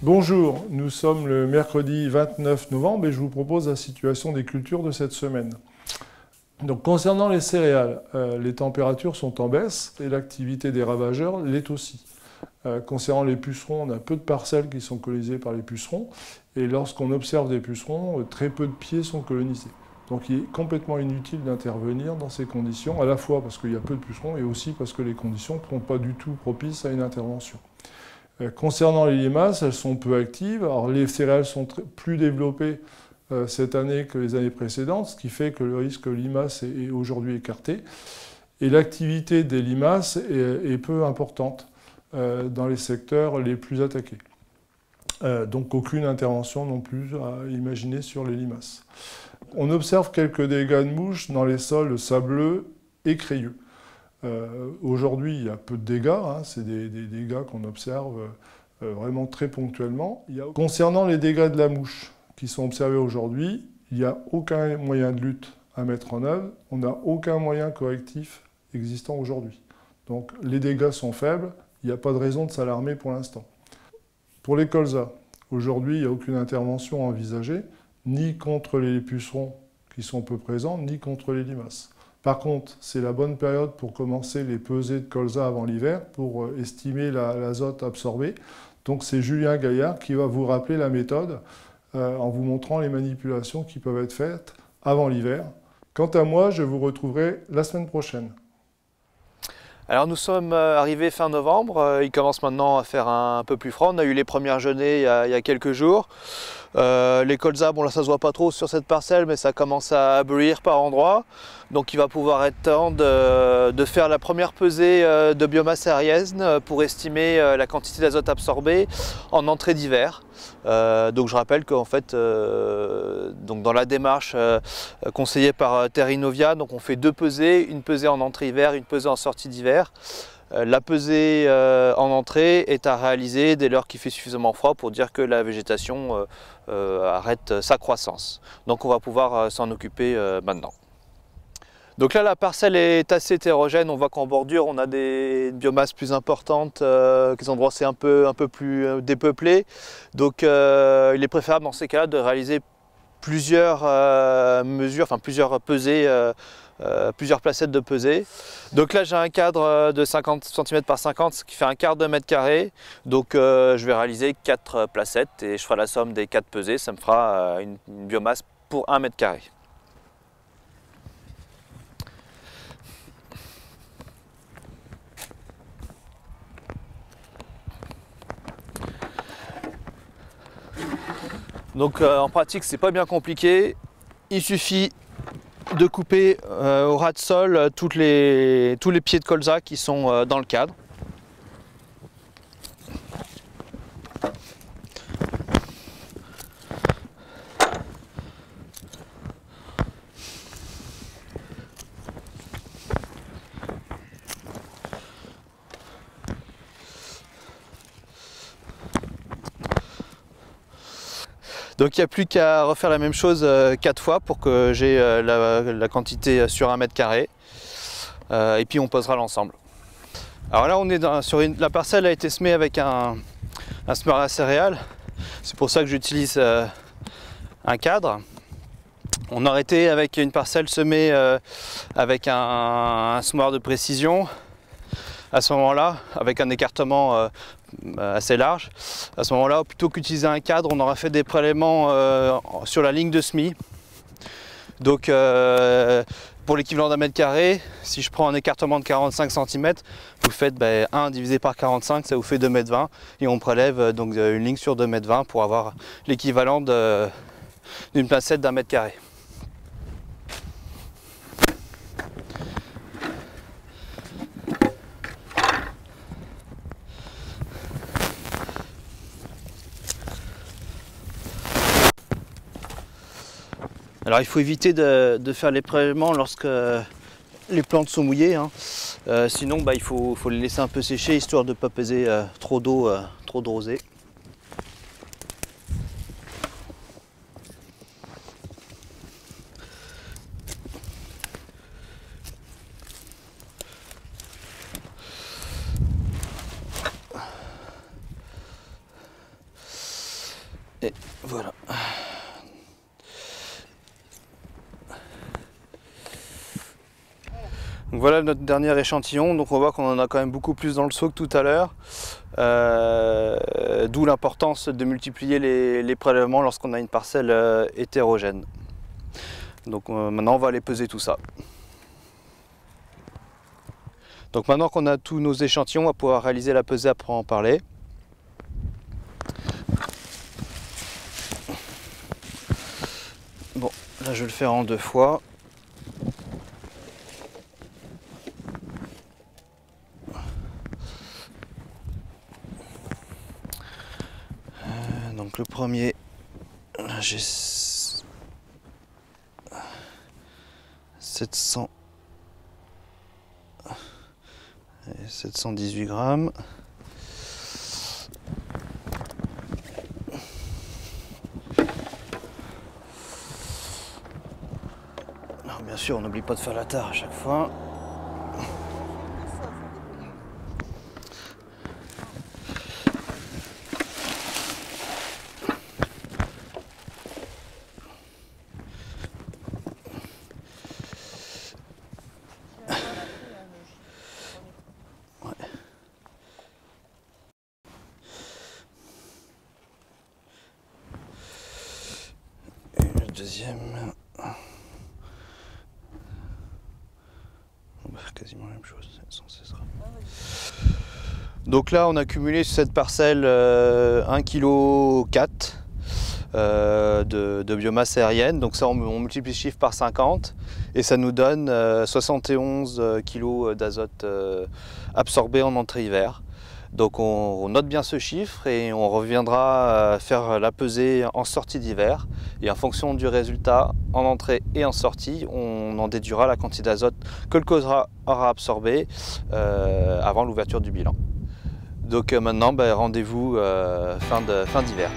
Bonjour, nous sommes le mercredi 29 novembre et je vous propose la situation des cultures de cette semaine. Donc, concernant les céréales, les températures sont en baisse et l'activité des ravageurs l'est aussi. Concernant les pucerons, on a peu de parcelles qui sont colonisées par les pucerons et lorsqu'on observe des pucerons, très peu de pieds sont colonisés. Donc il est complètement inutile d'intervenir dans ces conditions, à la fois parce qu'il y a peu de pucerons et aussi parce que les conditions ne sont pas du tout propices à une intervention. Concernant les limaces, elles sont peu actives. Alors les céréales sont plus développées cette année que les années précédentes, ce qui fait que le risque limace est aujourd'hui écarté. Et l'activité des limaces est peu importante dans les secteurs les plus attaqués. Donc aucune intervention non plus à imaginer sur les limaces. On observe quelques dégâts de mouches dans les sols sableux et crayeux. Aujourd'hui, il y a peu de dégâts, c'est des dégâts qu'on observe vraiment très ponctuellement. Concernant les dégâts de la mouche qui sont observés aujourd'hui, il n'y a aucun moyen de lutte à mettre en œuvre, on n'a aucun moyen correctif existant aujourd'hui. Donc les dégâts sont faibles, il n'y a pas de raison de s'alarmer pour l'instant. Pour les colzas, aujourd'hui, il n'y a aucune intervention envisagée, ni contre les pucerons qui sont peu présents, ni contre les limaces. Par contre, c'est la bonne période pour commencer les pesées de colza avant l'hiver, pour estimer l'azote absorbé. Donc c'est Julien Gaillard qui va vous rappeler la méthode en vous montrant les manipulations qui peuvent être faites avant l'hiver. Quant à moi, je vous retrouverai la semaine prochaine. Alors nous sommes arrivés fin novembre, il commence maintenant à faire un peu plus froid, on a eu les premières gelées il y a quelques jours. Les colzas, bon là ça se voit pas trop sur cette parcelle, mais ça commence à brûler par endroits. Donc il va pouvoir être temps de faire la première pesée de biomasse aérienne pour estimer la quantité d'azote absorbée en entrée d'hiver. Donc je rappelle qu'en fait, donc dans la démarche conseillée par Terrinovia, donc on fait deux pesées, une pesée en entrée hiver, une pesée en sortie d'hiver. La pesée en entrée est à réaliser dès lors qu'il fait suffisamment froid pour dire que la végétation arrête sa croissance. Donc on va pouvoir s'en occuper maintenant. Donc là la parcelle est assez hétérogène, on voit qu'en bordure on a des biomasses plus importantes, les endroits c'est un peu plus dépeuplé. Donc il est préférable dans ces cas-là de réaliser plusieurs mesures, enfin plusieurs pesées, plusieurs placettes de pesée. Donc là j'ai un cadre de 50 cm par 50, ce qui fait un quart de mètre carré. Donc je vais réaliser 4 placettes et je ferai la somme des 4 pesées, ça me fera une biomasse pour 1 mètre carré. Donc en pratique c'est pas bien compliqué, il suffit de couper au ras de sol tous les pieds de colza qui sont dans le cadre. Donc il n'y a plus qu'à refaire la même chose 4 fois pour que j'ai la quantité sur 1 mètre carré. Et puis on posera l'ensemble. Alors là on est la parcelle a été semée avec un semeur à céréales. C'est pour ça que j'utilise un cadre. On aurait été avec une parcelle semée avec un semoir de précision. À ce moment-là, avec un écartement assez large, à ce moment-là, plutôt qu'utiliser un cadre, on aura fait des prélèvements sur la ligne de semis. Donc pour l'équivalent d'un mètre carré, si je prends un écartement de 45 cm, vous faites 1 divisé par 45, ça vous fait 2,20 m et on prélève donc une ligne sur 2,20 m pour avoir l'équivalent d'une placette d'un mètre carré. Alors il faut éviter de faire les prélèvements lorsque les plantes sont mouillées, sinon il faut les laisser un peu sécher histoire de ne pas peser trop d'eau rosée. Voilà. Donc voilà notre dernier échantillon. Donc on voit qu'on en a quand même beaucoup plus dans le seau que tout à l'heure. D'où l'importance de multiplier les prélèvements lorsqu'on a une parcelle hétérogène. Donc maintenant on va aller peser tout ça. Donc maintenant qu'on a tous nos échantillons, on va pouvoir réaliser la pesée à proprement parler. Bon, là je vais le faire en 2 fois. Donc le premier, là j'ai 718 grammes. Alors bien sûr, on n'oublie pas de faire la tare à chaque fois. Deuxième, quasiment la même chose, 116 grammes. Donc là on a cumulé sur cette parcelle 1,4 kg de biomasse aérienne, donc ça on multiplie le chiffre par 50 et ça nous donne 71 kg d'azote absorbé en entrée hiver. Donc on note bien ce chiffre et on reviendra faire la pesée en sortie d'hiver. Et en fonction du résultat en entrée et en sortie, on en déduira la quantité d'azote que le causera aura absorbé avant l'ouverture du bilan. Donc maintenant, rendez-vous fin d'hiver.